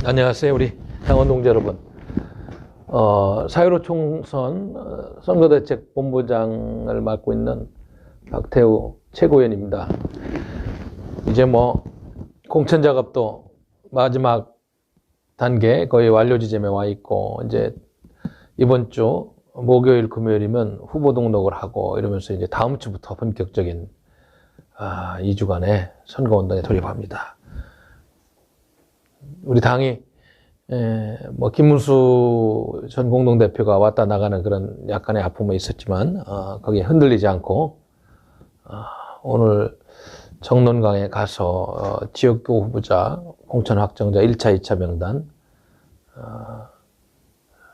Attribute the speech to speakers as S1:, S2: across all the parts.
S1: 안녕하세요, 우리 당원 동지 여러분. 4.15 총선 선거대책본부장을 맡고 있는 박태우 최고위원입니다. 이제 공천 작업도 마지막 단계 거의 완료 지점에 와 있고, 이제 이번 주 목요일 금요일이면 후보 등록을 하고 이러면서 이제 다음 주부터 본격적인 2주간의 선거운동에 돌입합니다. 우리 당이 김문수 전 공동대표가 왔다 나가는 그런 약간의 아픔은 있었지만 거기에 흔들리지 않고 오늘 정론강에 가서 지역구 후보자 공천 확정자 1차, 2차 명단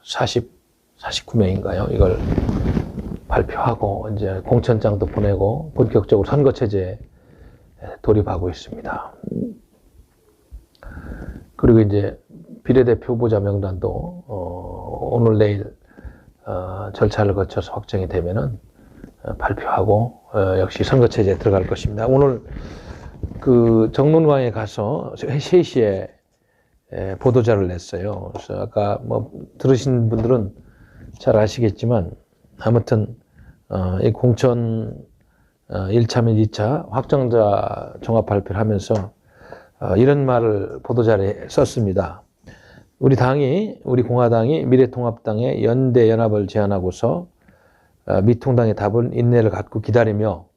S1: 49명인가요? 이걸 발표하고 이제 공천장도 보내고 본격적으로 선거체제에 돌입하고 있습니다. 그리고 이제 비례대표 후보자 명단도 오늘 내일 절차를 거쳐서 확정이 되면은 발표하고 역시 선거체제에 들어갈 것입니다. 오늘 그 정론강에 가서 3시에 보도자를 냈어요. 그래서 아까 들으신 분들은 잘 아시겠지만 아무튼 이 공천 1차 및 2차 확정자 종합 발표를 하면서 이런 말을 보도자료에 썼습니다. 우리 공화당이 미래통합당의 연대 연합을 제안하고서 미통당의 답은 인내를 갖고 기다리며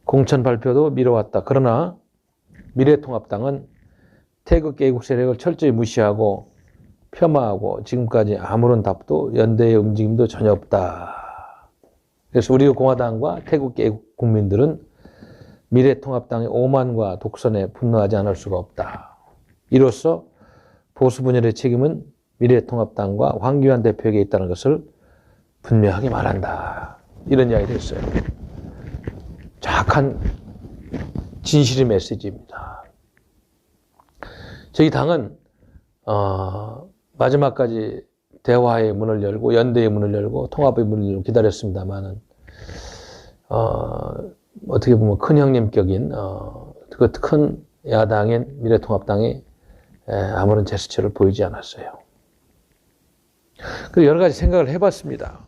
S1: 공천 발표도 미뤄왔다. 그러나 미래통합당은 태극기 애국 세력을 철저히 무시하고 폄하하고 지금까지 아무런 답도 연대의 움직임도 전혀 없다. 그래서 우리 공화당과 태극기 애국 국민들은 미래통합당의 오만과 독선에 분노하지 않을 수가 없다. 이로써 보수 분열의 책임은 미래통합당과 황교안 대표에게 있다는 것을 분명하게 말한다. 이런 이야기를 했어요. 정확한 진실의 메시지입니다. 저희 당은 마지막까지 대화의 문을 열고 연대의 문을 열고 통합의 문을 열고 기다렸습니다만은 어떻게 보면 큰 형님격인 그 큰 야당인 미래통합당이 아무런 제스처를 보이지 않았어요. 그리고 여러 가지 생각을 해봤습니다.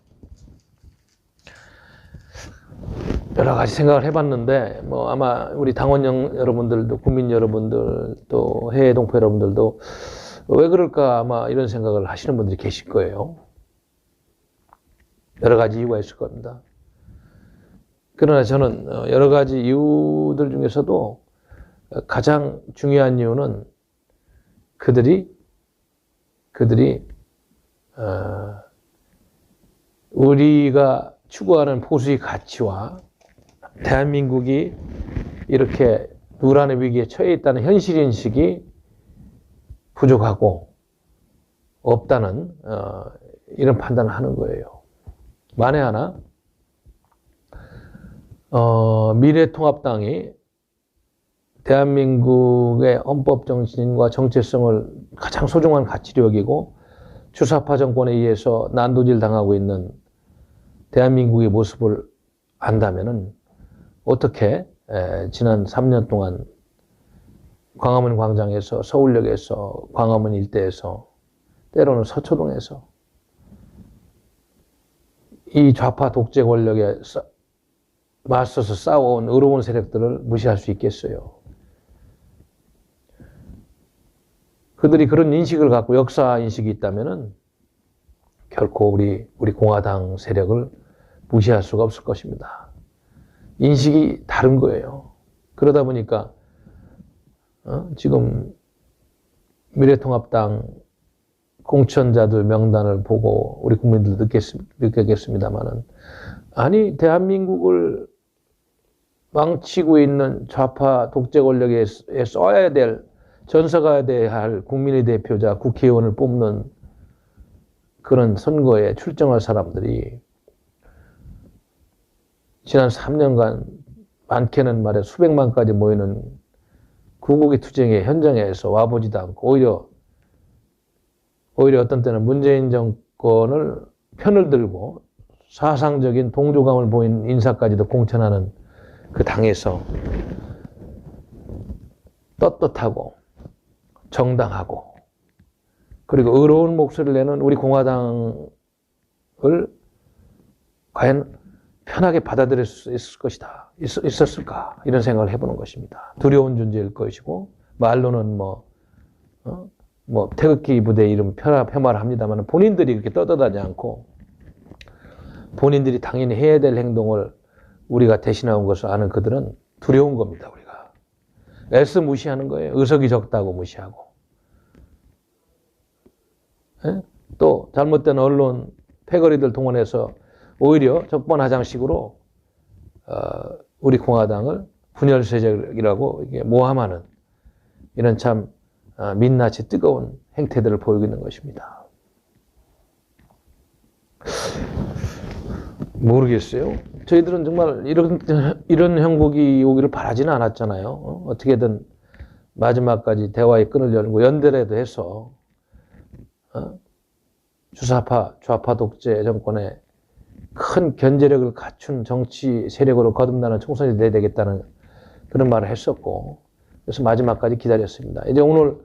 S1: 여러 가지 생각을 해봤는데 아마 우리 당원 여러분들도 국민 여러분들 또 해외 동포 여러분들도 왜 그럴까 아마 이런 생각을 하시는 분들이 계실 거예요. 여러 가지 이유가 있을 겁니다. 그러나 저는 여러 가지 이유들 중에서도 가장 중요한 이유는 그들이 우리가 추구하는 보수의 가치와 대한민국이 이렇게 누란의 위기에 처해 있다는 현실 인식이 부족하고 없다는 이런 판단을 하는 거예요. 만에 하나 미래통합당이 대한민국의 헌법 정신과 정체성을 가장 소중한 가치로 여기고 주사파 정권에 의해서 난도질 당하고 있는 대한민국의 모습을 안다면은 어떻게 지난 3년 동안 광화문 광장에서 서울역에서 광화문 일대에서 때로는 서초동에서 이 좌파 독재 권력에 맞서서 싸워온 의로운 세력들을 무시할 수 있겠어요. 그들이 그런 인식을 갖고 역사 인식이 있다면은 결코 우리 공화당 세력을 무시할 수가 없을 것입니다. 인식이 다른 거예요. 그러다 보니까 지금 미래통합당 공천자들 명단을 보고 우리 국민들도 느꼈겠습니다만은 아니 대한민국을 망치고 있는 좌파 독재 권력에 써야 될 전사가야 할 국민의 대표자 국회의원을 뽑는 그런 선거에 출정할 사람들이 지난 3년간 많게는 말해 수백만까지 모이는 구국의 투쟁의 현장에서 와보지도 않고 오히려 어떤 때는 문재인 정권을 편을 들고 사상적인 동조감을 보인 인사까지도 공천하는 그 당에서 떳떳하고 정당하고 그리고 의로운 목소리를 내는 우리 공화당을 과연 편하게 받아들일 수 있을 것이다. 있었을까? 이런 생각을 해보는 것입니다. 두려운 존재일 것이고, 말로는 태극기 부대 이름 폄하를 합니다만 본인들이 그렇게 떠들하지 않고 본인들이 당연히 해야 될 행동을 우리가 대신하는 것을 아는 그들은 두려운 겁니다. 우리가 애써 무시하는 거예요. 의석이 적다고 무시하고, 또 잘못된 언론 패거리들 동원해서 오히려 적반하장식으로 우리 공화당을 분열세력이라고 모함하는 이런 참 민낯이 뜨거운 행태들을 보이고 있는 것입니다. 모르겠어요. 저희들은 정말 이런 형국이 오기를 바라지는 않았잖아요. 어떻게든 마지막까지 대화의 끈을 열고 연대라도 해서 주사파, 좌파 독재 정권에 큰 견제력을 갖춘 정치 세력으로 거듭나는 총선이 돼야 되겠다는 그런 말을 했었고, 그래서 마지막까지 기다렸습니다. 이제 오늘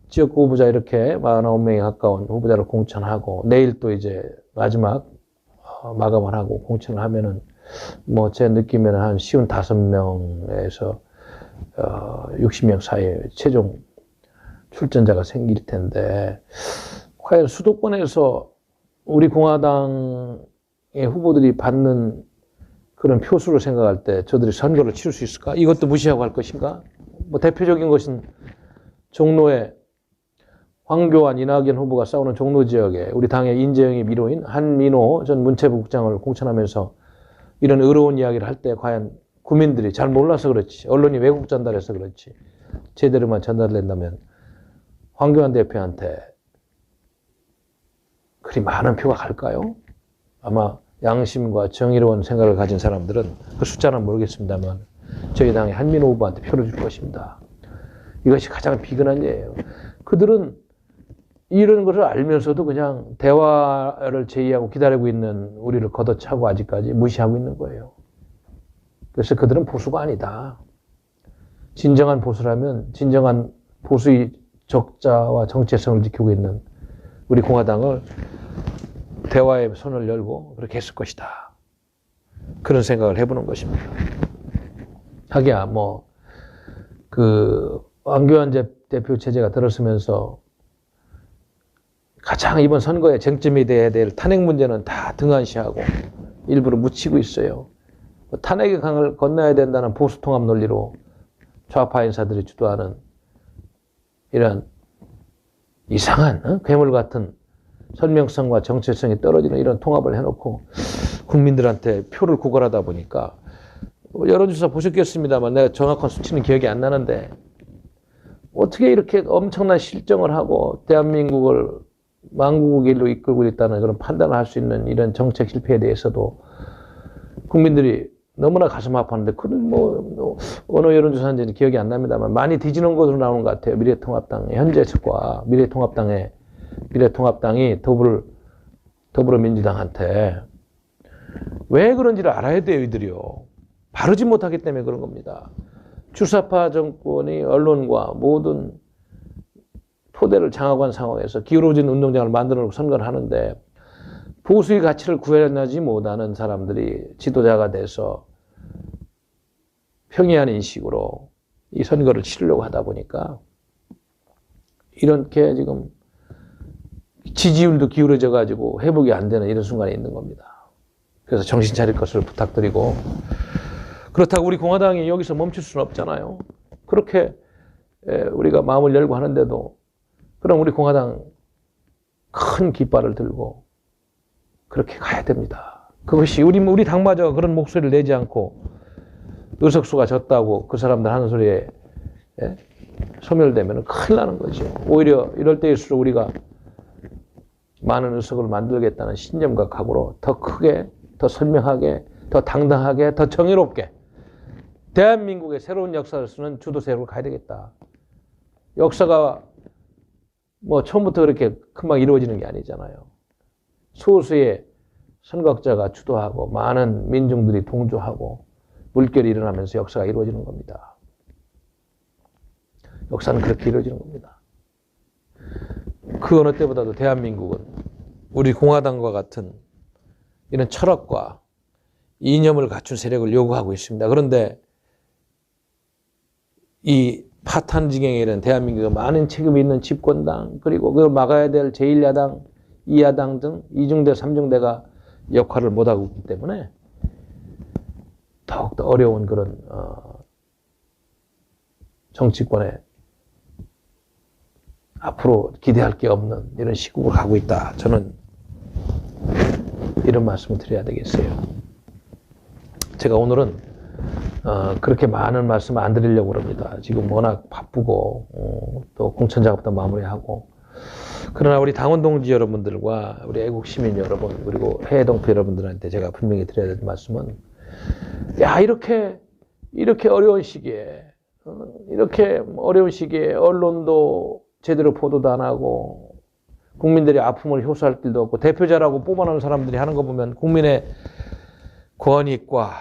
S1: 지역구 후보자 이렇게 49명에 가까운 후보자를 공천하고, 내일 또 이제 마지막 마감을 하고 공천을 하면은 제 느낌에는 한 55명에서 60명 사이에 최종 출전자가 생길 텐데, 과연 수도권에서 우리 공화당의 후보들이 받는 그런 표수를 생각할 때 저들이 선거를 치를 수 있을까? 이것도 무시하고 할 것인가? 대표적인 것은 종로에 황교안, 이낙연 후보가 싸우는 종로 지역에 우리 당의 인재영입 1호인 한민호 전 문체부 국장을 공천하면서 이런 의로운 이야기를 할 때 과연 국민들이 잘 몰라서 그렇지, 언론이 왜곡 전달해서 그렇지, 제대로만 전달된다면 황교안 대표한테 그리 많은 표가 갈까요? 아마 양심과 정의로운 생각을 가진 사람들은 그 숫자는 모르겠습니다만 저희 당의 한민호 후보한테 표를 줄 것입니다. 이것이 가장 비근한 예예요. 그들은 이런 것을 알면서도 그냥 대화를 제의하고 기다리고 있는 우리를 걷어차고 아직까지 무시하고 있는 거예요. 그래서 그들은 보수가 아니다. 진정한 보수라면 진정한 보수의 적자와 정체성을 지키고 있는 우리 공화당을 대화의 손을 열고 그렇게 했을 것이다. 그런 생각을 해보는 것입니다. 하기야 황교안 대표 체제가 들었으면서 가장 이번 선거에 쟁점이 돼야 될 탄핵 문제는 다 등한시하고 일부러 묻히고 있어요. 탄핵의 강을 건너야 된다는 보수 통합 논리로 좌파 인사들이 주도하는 이런 이상한 괴물 같은 설명성과 정체성이 떨어지는 이런 통합을 해놓고 국민들한테 표를 구걸하다 보니까, 여론조사 보셨겠습니다만 내가 정확한 수치는 기억이 안 나는데 어떻게 이렇게 엄청난 실정을 하고 대한민국을 망국의 길로 이끌고 있다는 그런 판단을 할 수 있는 이런 정책 실패에 대해서도 국민들이 너무나 가슴 아파하는데, 어느 여론조사인지 기억이 안 납니다만 많이 뒤지는 것으로 나오는 것 같아요. 미래통합당의 현재 측과 미래통합당이 더불어민주당한테 왜 그런지를 알아야 돼요. 이들이요. 바르지 못하기 때문에 그런 겁니다. 주사파 정권이 언론과 모든 토대를 장악한 상황에서 기울어진 운동장을 만들어 놓고 선거를 하는데, 보수의 가치를 구현하지 못하는 사람들이 지도자가 돼서 평이한 인식으로 이 선거를 치르려고 하다 보니까 이렇게 지금 지지율도 기울어져 가지고 회복이 안 되는 이런 순간에 있는 겁니다. 그래서 정신 차릴 것을 부탁드리고, 그렇다고 우리 공화당이 여기서 멈출 수는 없잖아요. 그렇게 우리가 마음을 열고 하는데도, 그럼 우리 공화당 큰 깃발을 들고 그렇게 가야 됩니다. 그것이 우리 당마저 그런 목소리를 내지 않고 의석수가 적다고 그 사람들 하는 소리에 소멸되면 큰일 나는 거죠. 오히려 이럴 때일수록 우리가 많은 의석을 만들겠다는 신념과 각오로 더 크게, 더 선명하게, 더 당당하게, 더 정의롭게 대한민국의 새로운 역사를 쓰는 주도 세력으로 가야 되겠다. 역사가 처음부터 그렇게 금방 이루어지는 게 아니잖아요. 소수의 선각자가 주도하고 많은 민중들이 동조하고 물결이 일어나면서 역사가 이루어지는 겁니다. 역사는 그렇게 이루어지는 겁니다. 그 어느 때보다도 대한민국은 우리 공화당과 같은 이런 철학과 이념을 갖춘 세력을 요구하고 있습니다. 그런데 이 파탄지경에 이른 대한민국의 많은 책임이 있는 집권당, 그리고 그걸 막아야 될 제1야당, 2야당 등 2중대, 3중대가 역할을 못하고 있기 때문에 더욱더 어려운 그런 정치권에 앞으로 기대할 게 없는 이런 시국을 가고 있다. 저는 이런 말씀을 드려야 되겠어요. 제가 오늘은 그렇게 많은 말씀 안 드리려고 합니다. 지금 워낙 바쁘고 또 공천작업도 마무리하고. 그러나 우리 당원 동지 여러분들과 우리 애국 시민 여러분, 그리고 해외 동포 여러분들한테 제가 분명히 드려야 될 말씀은, 야, 이렇게 어려운 시기에 언론도 제대로 보도도 안 하고 국민들의 아픔을 효소할 길도 없고 대표자라고 뽑아놓은 사람들이 하는 거 보면 국민의 권익과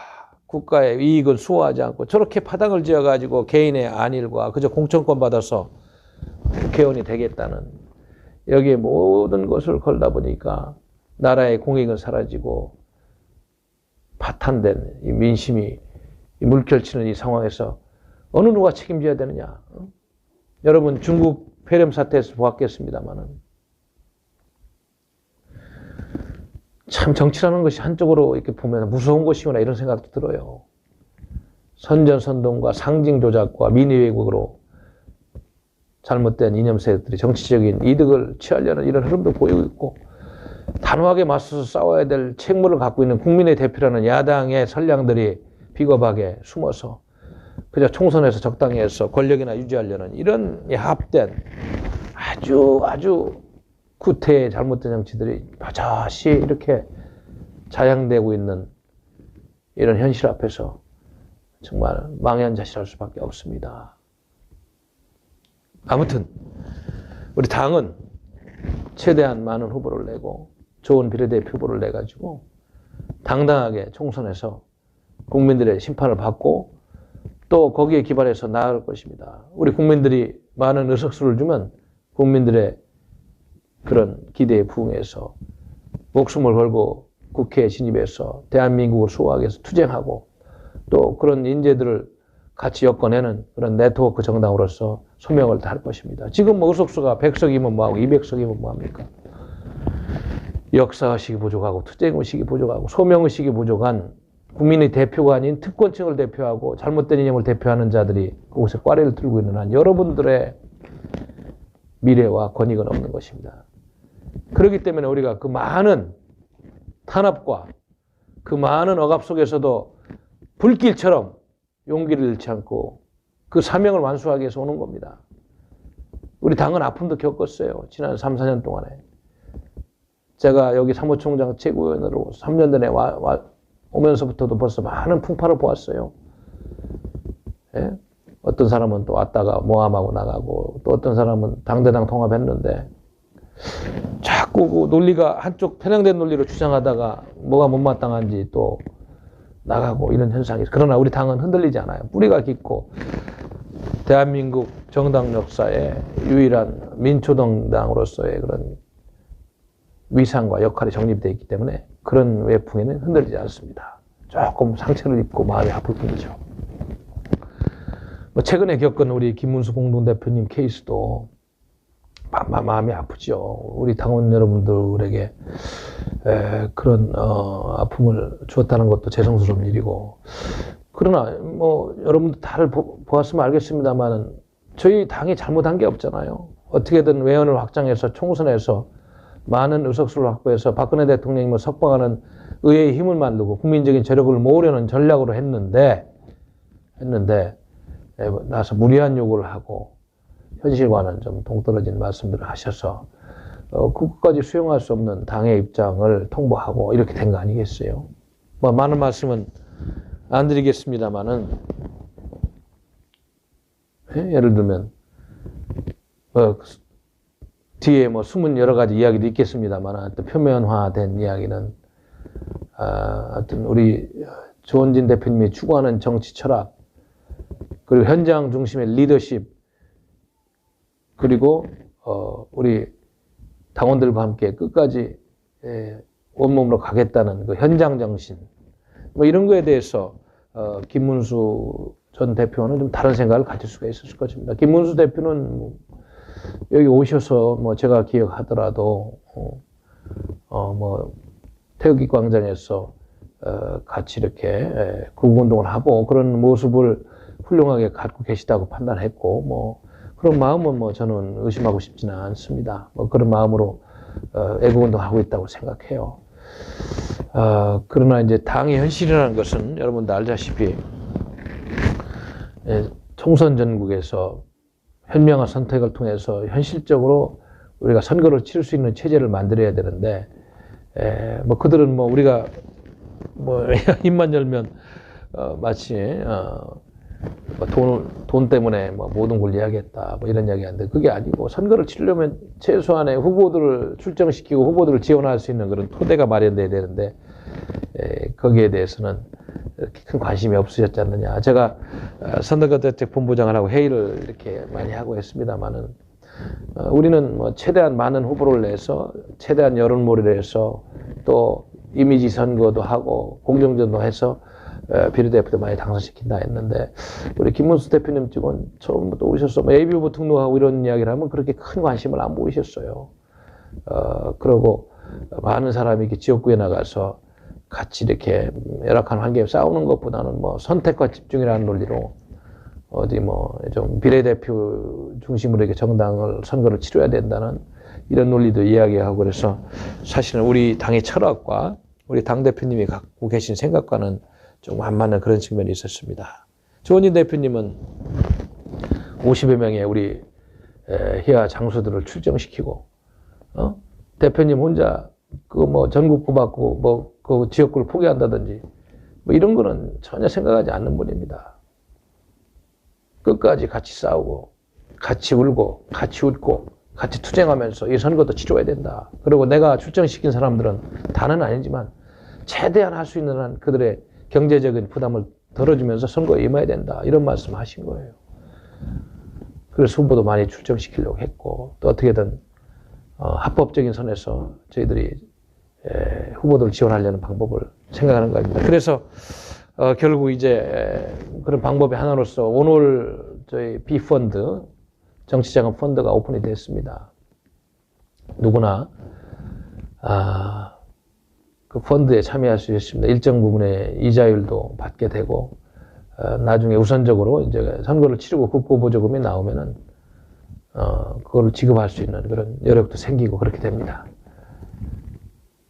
S1: 국가의 이익을 수호하지 않고 저렇게 파당을 지어가지고 개인의 안일과 그저 공천권 받아서 국회의원이 되겠다는, 여기에 모든 것을 걸다 보니까 나라의 공익은 사라지고 파탄된 이 민심이 물결치는 이 상황에서 어느 누가 책임져야 되느냐. 여러분 중국 폐렴 사태에서 보았겠습니다만은 참 정치라는 것이 한쪽으로 이렇게 보면 무서운 것이구나 이런 생각도 들어요. 선전선동과 상징 조작과 민의 왜곡으로 잘못된 이념 세력들이 정치적인 이득을 취하려는 이런 흐름도 보이고 있고, 단호하게 맞서서 싸워야 될 책무를 갖고 있는 국민의 대표라는 야당의 선량들이 비겁하게 숨어서 그저 총선에서 적당히 해서 권력이나 유지하려는 이런 합된 아주 구태의 잘못된 정치들이 버젓이 이렇게 자양되고 있는 이런 현실 앞에서 정말 망연자실할 수밖에 없습니다. 아무튼 우리 당은 최대한 많은 후보를 내고 좋은 비례대표 후보를 내가지고 당당하게 총선에서 국민들의 심판을 받고 또 거기에 기반해서 나아갈 것입니다. 우리 국민들이 많은 의석수를 주면 국민들의 그런 기대에 부응해서 목숨을 걸고 국회에 진입해서 대한민국을 수호하기 위해서 투쟁하고 또 그런 인재들을 같이 엮어내는 그런 네트워크 정당으로서 소명을 다할 것입니다. 지금 뭐 의석수가 100석이면 뭐하고 200석이면 뭐합니까? 역사의식이 부족하고 투쟁의식이 부족하고 소명의식이 부족한 국민의 대표가 아닌 특권층을 대표하고 잘못된 이념을 대표하는 자들이 그곳에 꽈리를 들고 있는 한 여러분들의 미래와 권익은 없는 것입니다. 그렇기 때문에 우리가 그 많은 탄압과 그 많은 억압 속에서도 불길처럼 용기를 잃지 않고 그 사명을 완수하기 위해서 오는 겁니다. 우리 당은 아픔도 겪었어요. 지난 3, 4년 동안에. 제가 여기 사무총장 최고위원으로 3년 전에 오면서부터도 벌써 많은 풍파를 보았어요. 예? 어떤 사람은 또 왔다가 모함하고 나가고 또 어떤 사람은 당대당 통합했는데 자꾸 그 논리가 한쪽 편향된 논리로 주장하다가 뭐가 못마땅한지 또 나가고 이런 현상이 있어요. 그러나 우리 당은 흔들리지 않아요. 뿌리가 깊고 대한민국 정당 역사의 유일한 민초정당으로서의 그런 위상과 역할이 정립되어 있기 때문에 그런 외풍에는 흔들리지 않습니다. 조금 상처를 입고 마음이 아플 뿐이죠. 뭐 최근에 겪은 우리 김문수 공동대표님 케이스도 마음이 아프죠. 우리 당원 여러분들에게 그런 아픔을 주었다는 것도 죄송스러운 일이고, 그러나 뭐 여러분들 다들 보았으면 알겠습니다만 저희 당이 잘못한 게 없잖아요. 어떻게든 외연을 확장해서 총선에서 많은 의석수를 확보해서 박근혜 대통령님을 석방하는 의회의 힘을 만들고 국민적인 저력을 모으려는 전략으로 했는데 나서 무리한 요구를 하고 현실과는 좀 동떨어진 말씀들을 하셔서 그것까지 수용할 수 없는 당의 입장을 통보하고 이렇게 된 거 아니겠어요? 뭐 많은 말씀은 안 드리겠습니다만은 예를 들면 뒤에 뭐 숨은 여러 가지 이야기도 있겠습니다만 또 표면화된 이야기는 하여튼 우리 조원진 대표님이 추구하는 정치 철학, 그리고 현장 중심의 리더십, 그리고 우리 당원들과 함께 끝까지 온몸으로 가겠다는 그 현장 정신, 뭐 이런 거에 대해서 김문수 전 대표는 좀 다른 생각을 가질 수가 있었을 것입니다. 김문수 대표는 여기 오셔서 뭐 제가 기억하더라도 뭐 태극기 광장에서 같이 이렇게 구국운동을 하고 그런 모습을 훌륭하게 갖고 계시다고 판단했고, 뭐 그런 마음은 뭐 저는 의심하고 싶지는 않습니다. 뭐 그런 마음으로 애국운동하고 있다고 생각해요. 그러나 이제 당의 현실이라는 것은 여러분도 알다시피 총선 전국에서 현명한 선택을 통해서 현실적으로 우리가 선거를 치를 수 있는 체제를 만들어야 되는데, 뭐 그들은 뭐 우리가 뭐 입만 열면 마치 뭐 돈 때문에 뭐 모든 걸 이야기했다 뭐 이런 이야기하는데, 그게 아니고 선거를 치르려면 최소한의 후보들을 출정시키고 후보들을 지원할 수 있는 그런 토대가 마련돼야 되는데, 거기에 대해서는 이렇게 큰 관심이 없으셨지 않느냐. 제가 선거대책본부장을 하고 회의를 이렇게 많이 하고 했습니다만은, 우리는 뭐 최대한 많은 후보를 내서 최대한 여론몰이를 해서 또 이미지 선거도 하고 공정전도 해서 비례대표도 많이 당선시킨다 했는데, 우리 김문수 대표님 쪽은 처음부터 오셔서 뭐 예비후보 등록하고 이런 이야기를 하면 그렇게 큰 관심을 안 보이셨어요. 그러고 많은 사람이 이렇게 지역구에 나가서 같이 이렇게 열악한 환경에 싸우는 것보다는 뭐 선택과 집중이라는 논리로 어디 뭐 좀 비례대표 중심으로 이렇게 선거를 치러야 된다는 이런 논리도 이야기하고, 그래서 사실은 우리 당의 철학과 우리 당대표님이 갖고 계신 생각과는 좀 안 맞는 그런 측면이 있었습니다. 조원진 대표님은 50여 명의 우리 희야 장수들을 출정시키고, 대표님 혼자 그 뭐 전국구 받고 뭐 그 지역구를 포기한다든지 뭐 이런 거는 전혀 생각하지 않는 분입니다. 끝까지 같이 싸우고 같이 울고 같이 웃고 같이 투쟁하면서 이 선거도 치러야 된다. 그리고 내가 출정시킨 사람들은 다는 아니지만 최대한 할 수 있는 한 그들의 경제적인 부담을 덜어주면서 선거에 임해야 된다. 이런 말씀 하신 거예요. 그래서 후보도 많이 출정시키려고 했고, 또 어떻게든 합법적인 선에서 저희들이 후보들을 지원하려는 방법을 생각하는 겁니다. 그래서 결국 이제 그런 방법의 하나로서 오늘 저희 B펀드, 정치자금 펀드가 오픈이 됐습니다. 누구나 그 펀드에 참여할 수 있습니다. 일정 부분의 이자율도 받게 되고, 나중에 우선적으로 이제 선거를 치르고 국고보조금이 나오면은 그걸 지급할 수 있는 그런 여력도 생기고 그렇게 됩니다.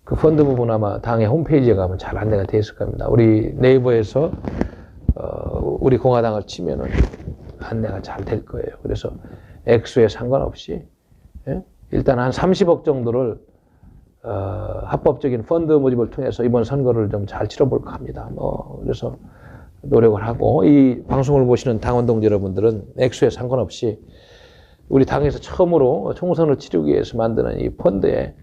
S1: 그 펀드 부분 아마 당의 홈페이지에 가면 잘 안내가 되어 있을 겁니다. 우리 네이버에서 우리 공화당을 치면은 안내가 잘 될 거예요. 그래서 액수에 상관없이 일단 한 30억 정도를 합법적인 펀드 모집을 통해서 이번 선거를 좀 잘 치러볼까 합니다. 그래서 노력을 하고, 이 방송을 보시는 당원 동지 여러분들은 액수에 상관없이 우리 당에서 처음으로 총선을 치르기 위해서 만드는 이 펀드에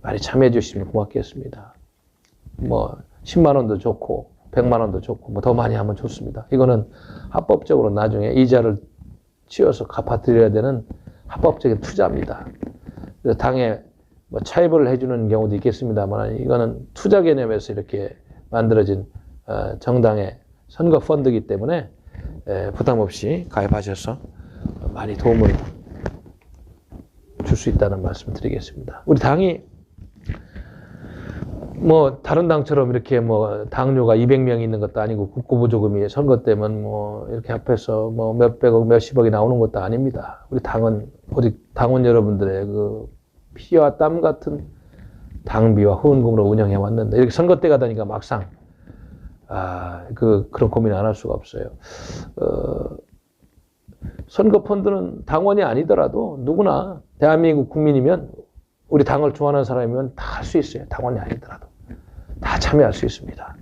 S1: 많이 참여해 주시면 고맙겠습니다. 뭐 10만 원도 좋고 100만 원도 좋고 뭐 더 많이 하면 좋습니다. 이거는 합법적으로 나중에 이자를 치어서 갚아드려야 되는 합법적인 투자입니다. 그래서 당에 뭐 차입을 해주는 경우도 있겠습니다만, 이거는 투자 개념에서 이렇게 만들어진 정당의 선거 펀드이기 때문에 부담 없이 가입하셔서 많이 도움을 줄 수 있다는 말씀 드리겠습니다. 우리 당이 뭐 다른 당처럼 이렇게 뭐 당료가 200명이 있는 것도 아니고 국고보조금이 선거 때면 뭐 이렇게 합해서 뭐 몇백억 몇십억이 나오는 것도 아닙니다. 우리 당은 오직 당원 여러분들의 그 피와 땀 같은 당비와 후원금으로 운영해 왔는데, 이렇게 선거 때가 되니까 막상 그런 고민 안 할 수가 없어요. 선거 펀드는 당원이 아니더라도 누구나 대한민국 국민이면, 우리 당을 좋아하는 사람이면 다 할 수 있어요. 당원이 아니더라도 다 참여할 수 있습니다.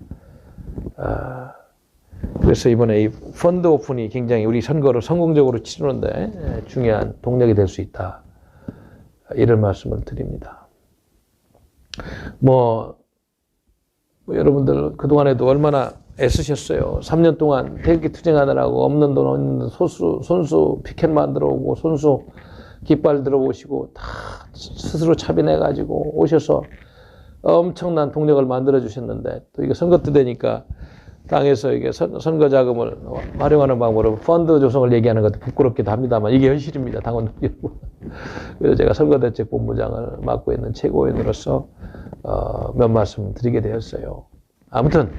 S1: 그래서 이번에 이 펀드 오픈이 굉장히 우리 선거를 성공적으로 치르는데 중요한 동력이 될 수 있다, 이런 말씀을 드립니다. 뭐 여러분들 그동안에도 얼마나 애쓰셨어요. 3년 동안 태극기 투쟁하느라고 없는 돈 없는 돈 손수 피켓 만들어 오고 손수 깃발 들어보시고 다 스스로 차별해가지고 오셔서 엄청난 동력을 만들어 주셨는데 또 이게 선거 때 되니까 당에서 이게 선거 자금을 활용하는 방법으로 펀드 조성을 얘기하는 것도 부끄럽기도 합니다만 이게 현실입니다. 당원 여러분. 그래서 제가 선거대책본부장을 맡고 있는 최고위원으로서 몇 말씀 드리게 되었어요. 아무튼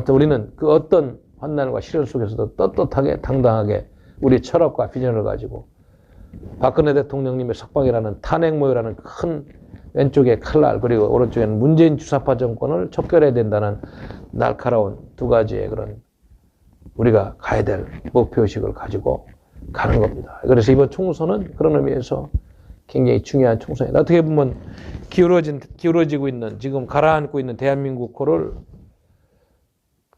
S1: 우리는 그 어떤 환난과 시련 속에서도 떳떳하게 당당하게 우리 철학과 비전을 가지고 박근혜 대통령님의 석방이라는 탄핵모여라는 큰 왼쪽에 칼날 그리고 오른쪽에는 문재인 주사파 정권을 척결해야 된다는 날카로운 두 가지의 그런 우리가 가야 될 목표의식을 가지고 가는 겁니다. 그래서 이번 총선은 그런 의미에서 굉장히 중요한 총선이다. 어떻게 보면 기울어지고 있는 지금 가라앉고 있는 대한민국호를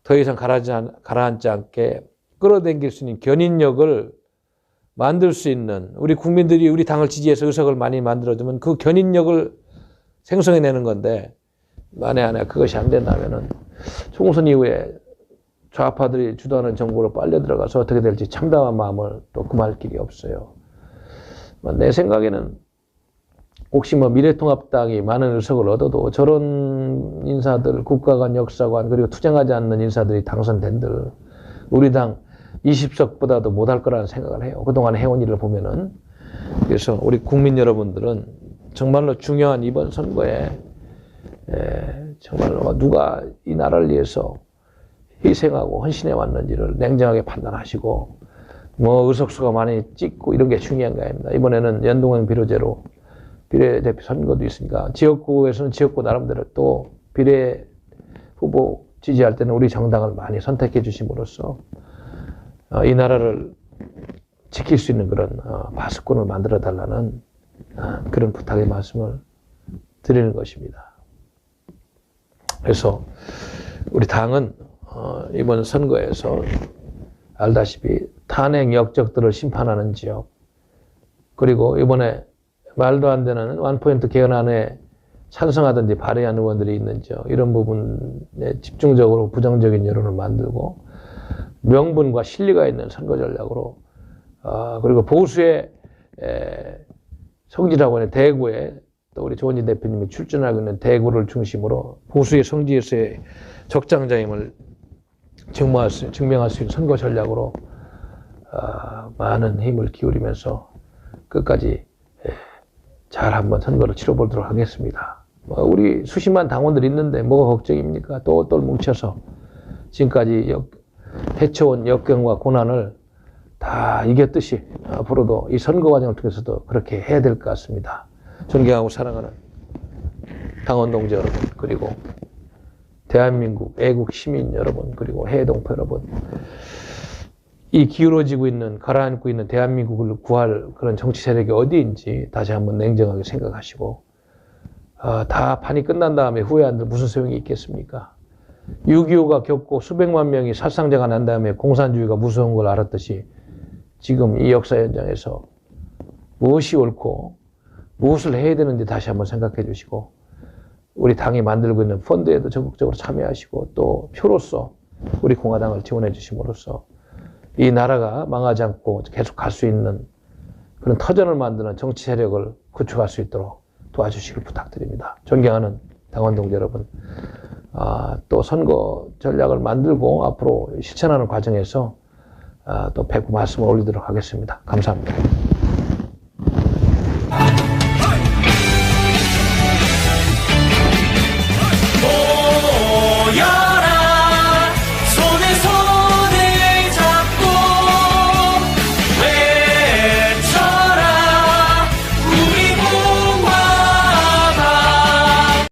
S1: 더 이상 가라앉지 않게 끌어당길 수 있는 견인력을 만들 수 있는 우리 국민들이 우리 당을 지지해서 의석을 많이 만들어주면 그 견인력을 생성해내는 건데 만에 그것이 안 된다면은 총선 이후에 좌파들이 주도하는 정부로 빨려 들어가서 어떻게 될지 참담한 마음을 또 금할 길이 없어요. 내 생각에는 혹시 미래통합당이 많은 의석을 얻어도 저런 인사들, 국가관, 역사관 그리고 투쟁하지 않는 인사들이 당선된들 우리 당 20석보다도 못할 거라는 생각을 해요. 그동안 해온 일을 보면은. 그래서 우리 국민 여러분들은 정말로 중요한 이번 선거에 정말로 누가 이 나라를 위해서 희생하고 헌신해 왔는지를 냉정하게 판단하시고 의석수가 많이 찍고 이런 게 중요한 거 아닙니다. 이번에는 연동형 비례제로 비례대표 선거도 있으니까 지역구에서는 지역구 나름대로 또 비례 후보 지지할 때는 우리 정당을 많이 선택해 주심으로써 이 나라를 지킬 수 있는 그런 파수꾼을 만들어 달라는 그런 부탁의 말씀을 드리는 것입니다. 그래서 우리 당은 이번 선거에서 알다시피 탄핵 역적들을 심판하는 지역 그리고 이번에 말도 안 되는 원포인트 개헌안에 찬성하든지 발의한 의원들이 있는 지역 이런 부분에 집중적으로 부정적인 여론을 만들고 명분과 실리가 있는 선거 전략으로 그리고 보수의 성지라고 하는 대구에 또 우리 조원진 대표님이 출전하고 있는 대구를 중심으로 보수의 성지에서의 적장자임을 증명할 수 있는 선거 전략으로 많은 힘을 기울이면서 끝까지 잘 한번 선거를 치러보도록 하겠습니다. 우리 수십만 당원들이 있는데 뭐가 걱정입니까? 똘똘 뭉쳐서 지금까지 해쳐온 역경과 고난을 다 이겼듯이 앞으로도 이 선거 과정을 통해서도 그렇게 해야 될 것 같습니다. 존경하고 사랑하는 당원 동지 여러분 그리고 대한민국 애국 시민 여러분 그리고 해외 동포 여러분 이 기울어지고 있는 가라앉고 있는 대한민국을 구할 그런 정치 세력이 어디인지 다시 한번 냉정하게 생각하시고 다 판이 끝난 다음에 후회한들 무슨 소용이 있겠습니까? 6.25가 겪고 수백만 명이 살상자가 난 다음에 공산주의가 무서운 걸 알았듯이 지금 이 역사 현장에서 무엇이 옳고 무엇을 해야 되는지 다시 한번 생각해 주시고 우리 당이 만들고 있는 펀드에도 적극적으로 참여하시고 또 표로서 우리 공화당을 지원해 주심으로써 이 나라가 망하지 않고 계속 갈 수 있는 그런 터전을 만드는 정치 세력을 구축할 수 있도록 도와주시길 부탁드립니다. 존경하는 당원 동지 여러분, 또 선거 전략을 만들고 앞으로 실천하는 과정에서 또 뵙고 말씀을 올리도록 하겠습니다. 감사합니다.